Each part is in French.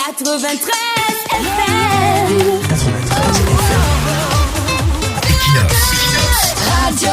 93 FM. Radio.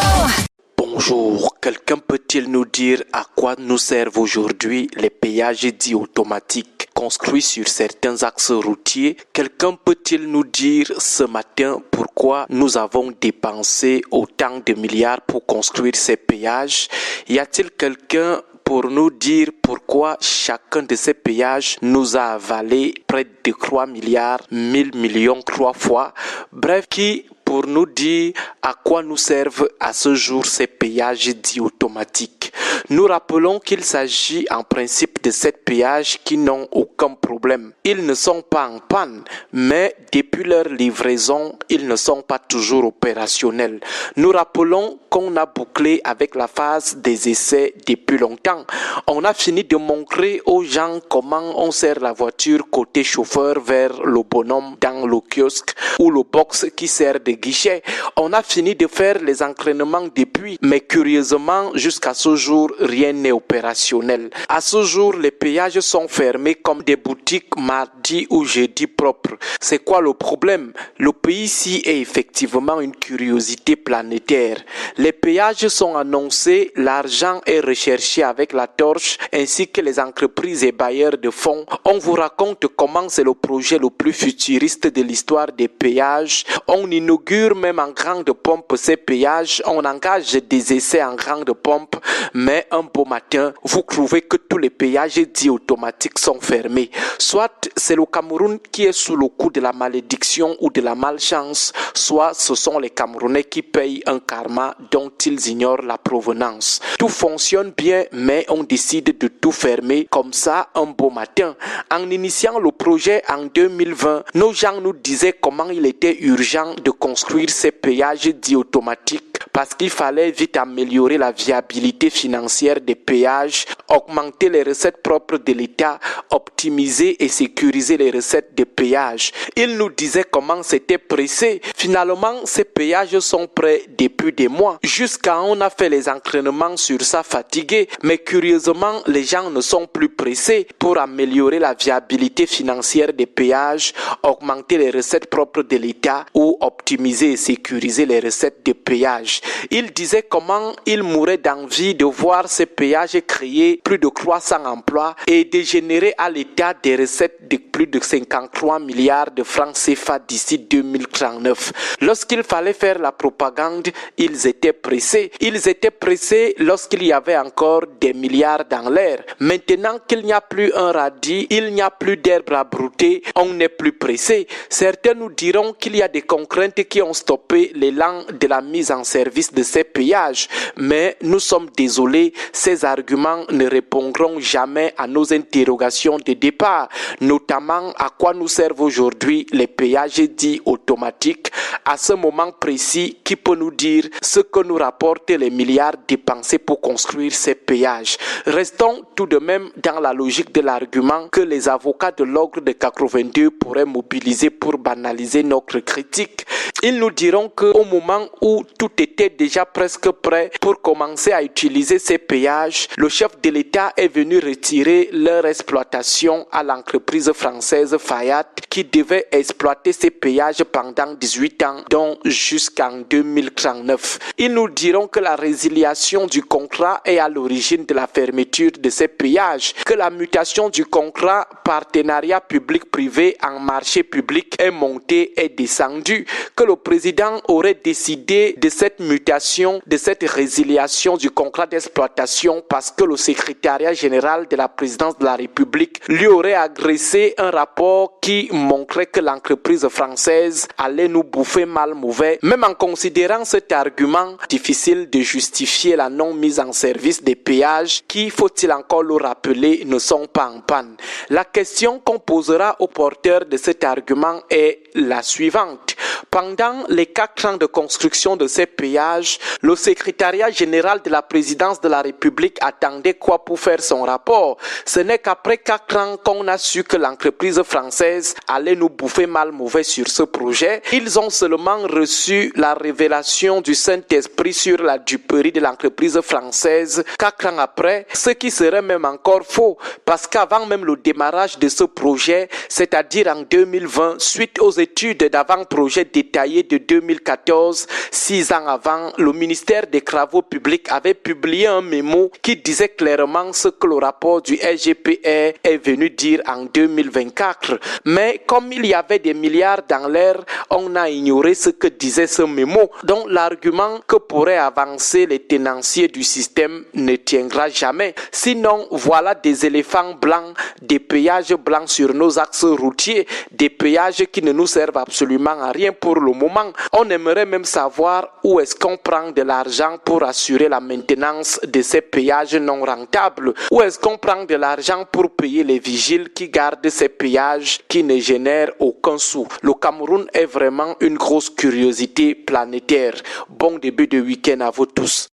Bonjour, quelqu'un peut-il nous dire à quoi nous servent aujourd'hui les péages dits automatiques construits sur certains axes routiers? Quelqu'un peut-il nous dire ce matin pourquoi nous avons dépensé autant de milliards pour construire ces péages? Y a-t-il quelqu'un pour nous dire pourquoi chacun de ces péages nous a avalé près de 3 milliards, 1000 millions 3 fois? Bref, qui pour nous dire à quoi nous servent à ce jour ces péages dits automatiques? Nous rappelons qu'il s'agit en principe de ces péages qui n'ont aucun problème. Ils ne sont pas en panne, mais depuis leur livraison, ils ne sont pas toujours opérationnels. Nous rappelons qu'on a bouclé avec la phase des essais depuis longtemps. On a fini de montrer aux gens comment on sert la voiture côté chauffeur vers le bonhomme dans le kiosque ou le box qui sert de guichet. On a fini de faire les entraînements depuis, mais curieusement, jusqu'à ce jour, rien n'est opérationnel. À ce jour, les péages sont fermés comme des boutiques mardi ou jeudi propres. C'est quoi le problème? Le pays-ci est effectivement une curiosité planétaire. Les péages sont annoncés, l'argent est recherché avec la torche, ainsi que les entreprises et bailleurs de fonds. On vous raconte comment c'est le projet le plus futuriste de l'histoire des péages. On inaugure même en grande pompe ces péages. On engage des essais en grande pompe, mais un beau matin, vous trouvez que tous les péages dits automatiques sont fermés. Soit c'est le Cameroun qui est sous le coup de la malédiction ou de la malchance, soit ce sont les Camerounais qui payent un karma dont ils ignorent la provenance. Tout fonctionne bien, mais on décide de tout fermer comme ça un beau matin. En initiant le projet en 2020, nos gens nous disaient comment il était urgent de construire ces péages dits automatiques parce qu'il fallait vite améliorer la viabilité financière des péages, augmenter les recettes propres de l'État, optimiser et sécuriser les recettes des péages. Ils nous disaient comment c'était pressé. Finalement, ces péages sont prêts depuis des mois. Jusqu'à on a fait les entraînements sur ça fatigué, mais curieusement, les gens ne sont plus pressés pour améliorer la viabilité financière des péages, augmenter les recettes propres de l'État ou optimiser et sécuriser les recettes des péages. Ils disaient comment ils mouraient d'envie de voir ces péages créer plus de 300 emplois et de générer à l'État des recettes de plus de 53 milliards de francs CFA d'ici 2039. Lorsqu'il fallait faire la propagande, ils étaient pressés. Ils étaient pressés lorsqu'il y avait encore des milliards dans l'air. Maintenant qu'il n'y a plus un radis, il n'y a plus d'herbe à brouter, on n'est plus pressé. Certains nous diront qu'il y a des contraintes qui ont stoppé l'élan de la mise en service de ces péages. Mais nous sommes désolés, ces arguments ne répondront jamais à nos interrogations de départ, notamment à quoi nous servent aujourd'hui les péages dits automatiques. À ce moment précis, qui peut nous dire ce que nous rapportent les milliards dépensés pour construire ces péages? Restons tout de même dans la logique de l'argument que les avocats de l'ogre de 82 pourraient mobiliser pour banaliser notre critique. Ils nous diront qu'au moment où tout était déjà presque prêt pour commencer à utiliser ces péages, le chef de l'État est venu retirer leur exploitation à l'entreprise française Fayat qui devait exploiter ces péages pendant 18 ans, donc jusqu'en 2039. Ils nous diront que la résiliation du contrat est à l'origine de la fermeture de ces péages, que la mutation du contrat partenariat public-privé en marché public est montée et descendue, que le président aurait décidé de cette mutation, de cette résiliation du contrat d'exploitation parce que le secrétariat général de la présidence de la République lui aurait agressé un rapport qui montrait que l'entreprise française allait nous bouffer mal mauvais. Même en considérant cet argument, difficile de justifier la non-mise en service des péages qui, faut-il encore le rappeler, ne sont pas en panne. La question qu'on posera aux porteurs de cet argument est la suivante. Pendant les 4 ans de construction de ces péages, le secrétariat général de la présidence de la République attendait quoi pour faire son rapport? Ce n'est qu'après 4 ans qu'on a su que l'entreprise française allait nous bouffer mal mauvais sur ce projet. Ils ont seulement reçu la révélation du Saint-Esprit sur la duperie de l'entreprise française 4 ans après, ce qui serait même encore faux, parce qu'avant même le démarrage de ce projet, c'est-à-dire en 2020, suite aux études d'avant-projet détaillées de 2014, 6 ans avant, le ministère des Travaux publics avait publié un mémo qui disait clairement ce que le rapport du SGPR est venu dire en 2024. Mais comme il y avait des milliards dans l'air, on a ignoré ce que disait ce mémo, dont l'argument que pourraient avancer les tenanciers du système ne tiendra jamais. Sinon, voilà des éléphants blancs, des péages blancs sur nos axes routiers, des péages qui ne nous servent absolument à rien pour le moment. On aimerait même savoir où est-ce qu'on prend de l'argent pour assurer la maintenance de ces péages non rentables. Où est-ce qu'on prend de l'argent pour payer les vigiles qui gardent ces péages qui ne génèrent aucun sou. Le Cameroun est vraiment une grosse curiosité planétaire. Bon début de week-end à vous tous.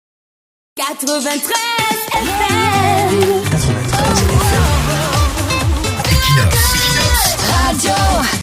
93 FM.